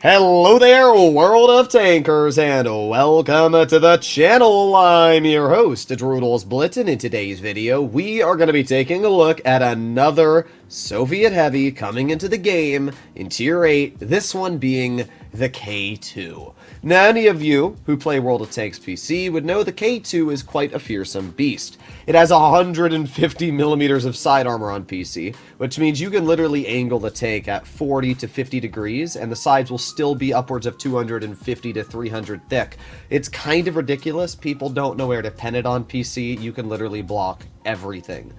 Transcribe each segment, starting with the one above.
Hello there, World of Tankers, and welcome to the channel. I'm your host, World of Blitz, and in today's video, we are going to be taking a look at another Soviet heavy coming into the game in Tier 8, this one being the K2. Now, any of you who play World of Tanks PC would know the K2 is quite a fearsome beast. It has 150 millimeters of side armor on PC, which means you can literally angle the tank at 40 to 50 degrees, and the sides will still be upwards of 250 to 300 thick. It's kind of ridiculous. People don't know where to pen it on PC. You can literally block everything.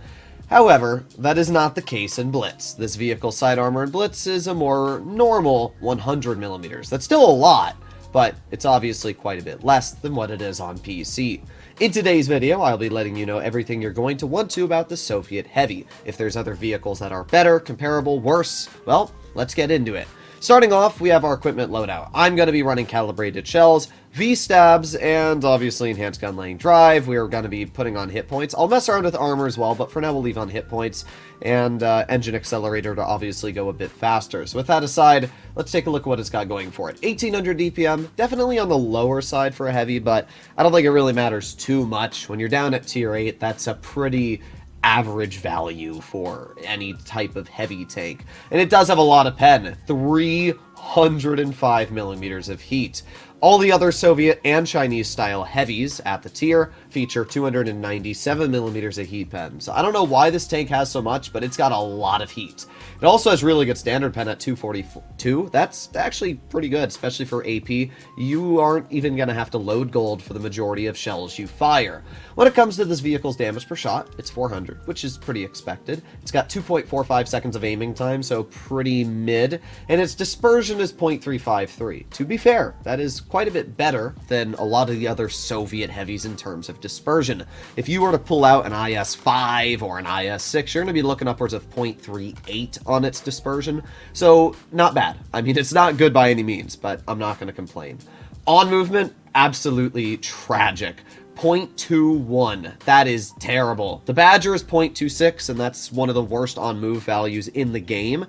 However, that is not the case in Blitz. This vehicle's side armor in Blitz is a more normal 100 millimeters. That's still a lot, but it's obviously quite a bit less than what it is on PC. In today's video, I'll be letting you know everything you're going to want to about the Soviet Heavy. If there's other vehicles that are better, comparable, worse, well, let's get into it. Starting off, we have our equipment loadout. I'm going to be running calibrated shells, V-stabs, and obviously enhanced gun lane drive. We're going to be putting on hit points. I'll mess around with armor as well, but for now we'll leave on hit points, and engine accelerator to obviously go a bit faster. So with that aside, let's take a look at what it's got going for it. 1800 DPM, definitely on the lower side for a heavy, but I don't think it really matters too much. When you're down at tier 8, that's a pretty average value for any type of heavy tank. And it does have a lot of pen, 305 millimeters of heat. All the other Soviet and Chinese style heavies at the tier feature 297 millimeters of heat pen. So I don't know why this tank has so much, but it's got a lot of heat. It also has really good standard pen at 242. That's actually pretty good, especially for AP. You aren't even going to have to load gold for the majority of shells you fire. When it comes to this vehicle's damage per shot, it's 400, which is pretty expected. It's got 2.45 seconds of aiming time, so pretty mid, and its dispersion is 0.353. To be fair, that is quite a bit better than a lot of the other Soviet heavies in terms of dispersion. If you were to pull out an IS-4 or an IS-6, you're going to be looking upwards of 0.38 on its dispersion, so not bad. I mean, it's not good by any means, but I'm not going to complain. On movement, absolutely tragic. 0.21. That is terrible. The Badger is 0.26, and that's one of the worst on move values in the game.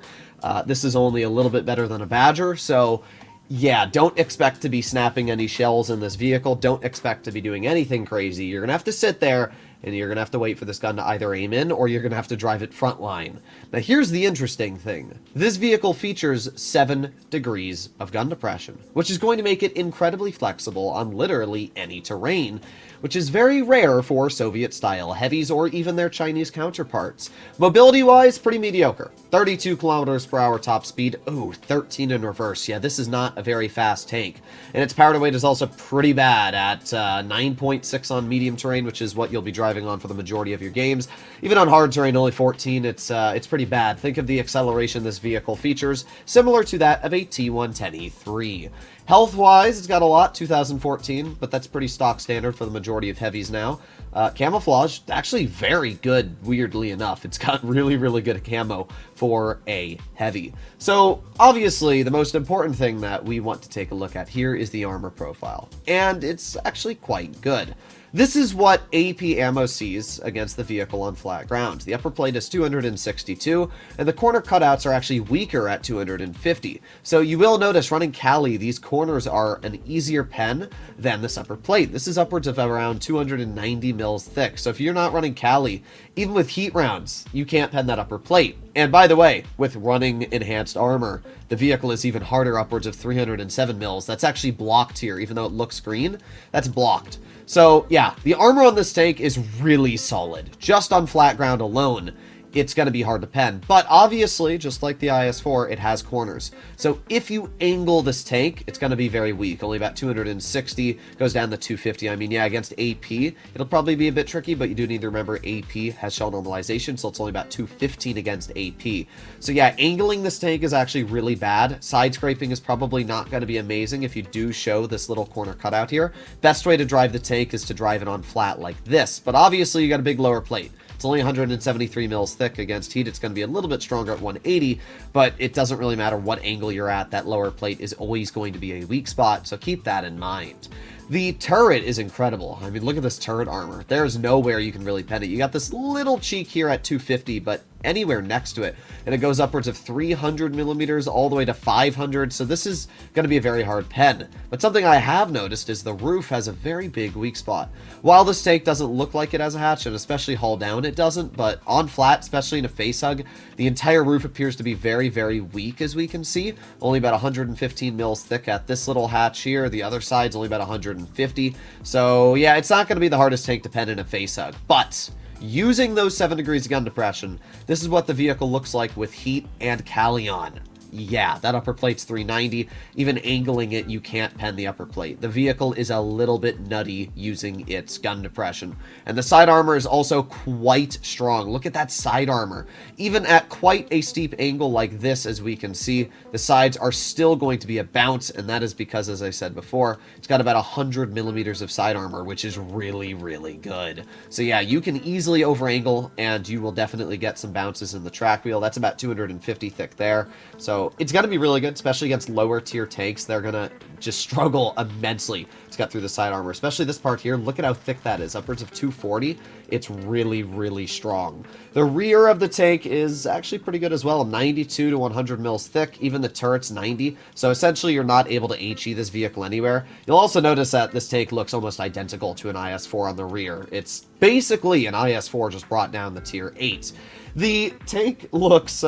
This is only a little bit better than a Badger, so yeah, don't expect to be snapping any shells in this vehicle. Don't expect to be doing anything crazy. You're going to have to sit there, and you're going to have to wait for this gun to either aim in, or you're going to have to drive it frontline. Now, here's the interesting thing. This vehicle features 7 degrees of gun depression, which is going to make it incredibly flexible on literally any terrain, which is very rare for Soviet-style heavies or even their Chinese counterparts. Mobility-wise, pretty mediocre. 32 kilometers per hour top speed. Ooh, 13 in reverse. Yeah, this is not a very fast tank. And its power to weight is also pretty bad at 9.6 on medium terrain, which is what you'll be driving on for the majority of your games. Even on hard terrain, only 14. It's pretty bad. Think of the acceleration this vehicle features, similar to that of a T110E3. Health-wise, it's got a lot, 2014, but that's pretty stock standard for the majority of heavies now. Camouflage, actually very good, weirdly enough. It's got really, really good camo for a heavy. So, obviously, the most important thing that we want to take a look at here is the armor profile, and it's actually quite good. This is what AP ammo sees against the vehicle on flat ground. The upper plate is 262, and the corner cutouts are actually weaker at 250. So you will notice running Cali, these corners are an easier pen than this upper plate. This is upwards of around 290 mils thick. So if you're not running Cali, even with heat rounds, you can't pen that upper plate. And by the way, with running enhanced armor, the vehicle is even harder, upwards of 307 mils. That's actually blocked here, even though it looks green, that's blocked. So yeah, the armor on this tank is really solid. Just on flat ground alone, it's going to be hard to pen. But obviously, just like the IS-4, it has corners. So if you angle this tank, it's going to be very weak. Only about 260, goes down to 250. I mean, yeah, against AP, it'll probably be a bit tricky, but you do need to remember AP has shell normalization, so it's only about 215 against AP. So yeah, angling this tank is actually really bad. Side scraping is probably not going to be amazing if you do show this little corner cutout here. Best way to drive the tank is to drive it on flat like this, but obviously you got a big lower plate. It's only 173 mils thick against heat. It's going to be a little bit stronger at 180, but it doesn't really matter what angle you're at. That lower plate is always going to be a weak spot, so keep that in mind. The turret is incredible. I mean, look at this turret armor. There's nowhere you can really pen it. You got this little cheek here at 250, but anywhere next to it, and it goes upwards of 300 millimeters all the way to 500, so this is going to be a very hard pen. But something I have noticed is the roof has a very big weak spot. While this tank doesn't look like it has a hatch, and especially hull down it doesn't, but on flat, especially in a face hug, the entire roof appears to be very, very weak, as we can see. Only about 115 mils thick at this little hatch here. The other side's only about 150. So yeah, it's not going to be the hardest tank to pen in a face hug, but using those 7 degrees of gun depression, this is what the vehicle looks like with heat and Callion. Yeah, that upper plate's 390. Even angling it, you can't pen the upper plate. The vehicle is a little bit nutty using its gun depression. And the side armor is also quite strong. Look at that side armor. Even at quite a steep angle like this, as we can see, the sides are still going to be a bounce, and that is because, as I said before, it's got about 100 millimeters of side armor, which is really, really good. So yeah, you can easily over-angle, and you will definitely get some bounces in the track wheel. That's about 250 thick there. So it's going to be really good, especially against lower tier tanks. They're going to just struggle immensely to get through the side armor, especially this part here. Look at how thick that is, upwards of 240. It's really, really strong. The rear of the tank is actually pretty good as well, 92 to 100 mils thick. Even the turret's 90, so essentially you're not able to HE this vehicle anywhere. You'll also notice that this tank looks almost identical to an IS-4 on the rear. It's basically an IS-4 just brought down the tier 8. The tank looks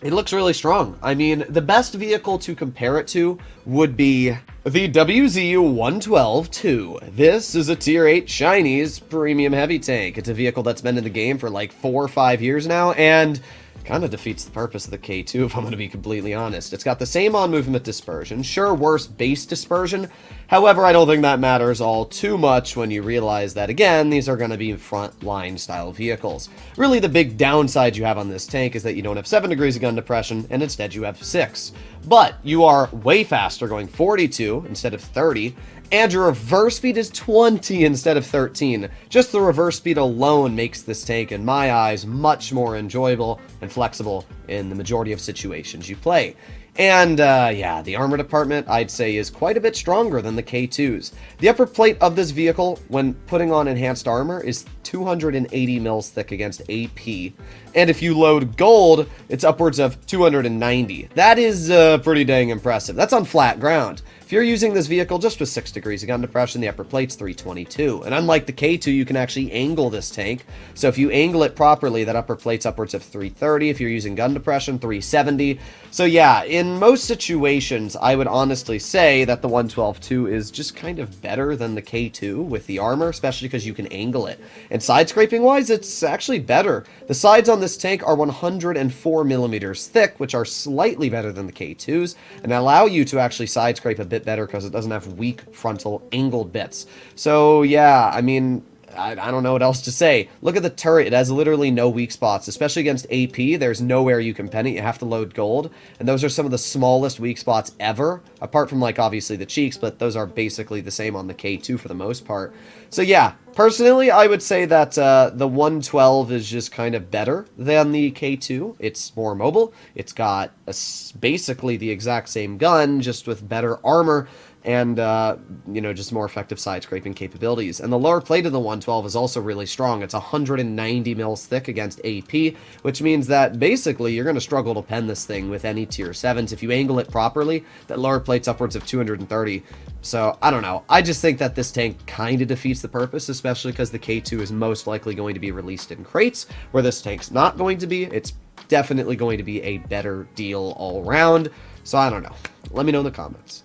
it looks really strong. I mean, the best vehicle to compare it to would be the WZU-112-2. This is a Tier 8 Chinese premium heavy tank. It's a vehicle that's been in the game for like 4 or 5 years now, and kind of defeats the purpose of the K2, if I'm going to be completely honest. It's got the same on-movement dispersion, sure, worse base dispersion. However, I don't think that matters all too much when you realize that, again, these are going to be front-line style vehicles. Really, the big downside you have on this tank is that you don't have 7 degrees of gun depression, and instead you have 6. But you are way faster, going 42 instead of 30, and your reverse speed is 20 instead of 13. Just the reverse speed alone makes this tank, in my eyes, much more enjoyable and flexible in the majority of situations you play. And, yeah, the armor department, I'd say, is quite a bit stronger than the K2's. The upper plate of this vehicle, when putting on enhanced armor, is 280 mils thick against AP. And if you load gold, it's upwards of 290. That is pretty dang impressive. That's on flat ground. If you're using this vehicle just with 6 degrees of gun depression, the upper plate's 322. And unlike the K2, you can actually angle this tank. So if you angle it properly, that upper plate's upwards of 330. If you're using gun depression, 370. So yeah, in most situations, I would honestly say that the 112-2 is just kind of better than the K2 with the armor, especially because you can angle it. And side scraping wise, it's actually better. The sides on this tank are 104 millimeters thick, which are slightly better than the K2's, and allow you to actually side scrape a bit better because it doesn't have weak frontal angled bits. So yeah, I mean, I don't know what else to say. Look at the turret. It has literally no weak spots, especially against AP. There's nowhere you can pen it. You have to load gold, and those are some of the smallest weak spots ever, apart from, like, obviously the cheeks, but those are basically the same on the K2 for the most part. So yeah, personally, I would say that the 112 is just kind of better than the K2. It's more mobile. It's got basically the exact same gun, just with better armor, and, you know, just more effective side scraping capabilities. And the lower plate of the 112 is also really strong. It's 190 mils thick against AP, which means that basically you're going to struggle to pen this thing with any tier 7s. If you angle it properly, that lower plate's upwards of 230. So, I don't know. I just think that this tank kind of defeats the purpose, especially because the K2 is most likely going to be released in crates, where this tank's not going to be. It's definitely going to be a better deal all around. So, I don't know. Let me know in the comments.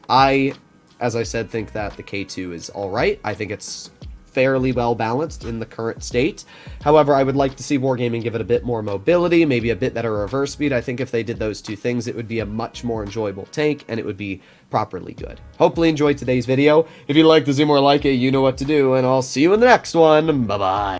As I said, think that the K2 is alright. I think it's fairly well balanced in the current state. However, I would like to see Wargaming give it a bit more mobility, maybe a bit better reverse speed. I think if they did those two things, it would be a much more enjoyable tank, and it would be properly good. Hopefully you enjoyed today's video. If you'd like to see more like it, you know what to do, and I'll see you in the next one. Bye-bye.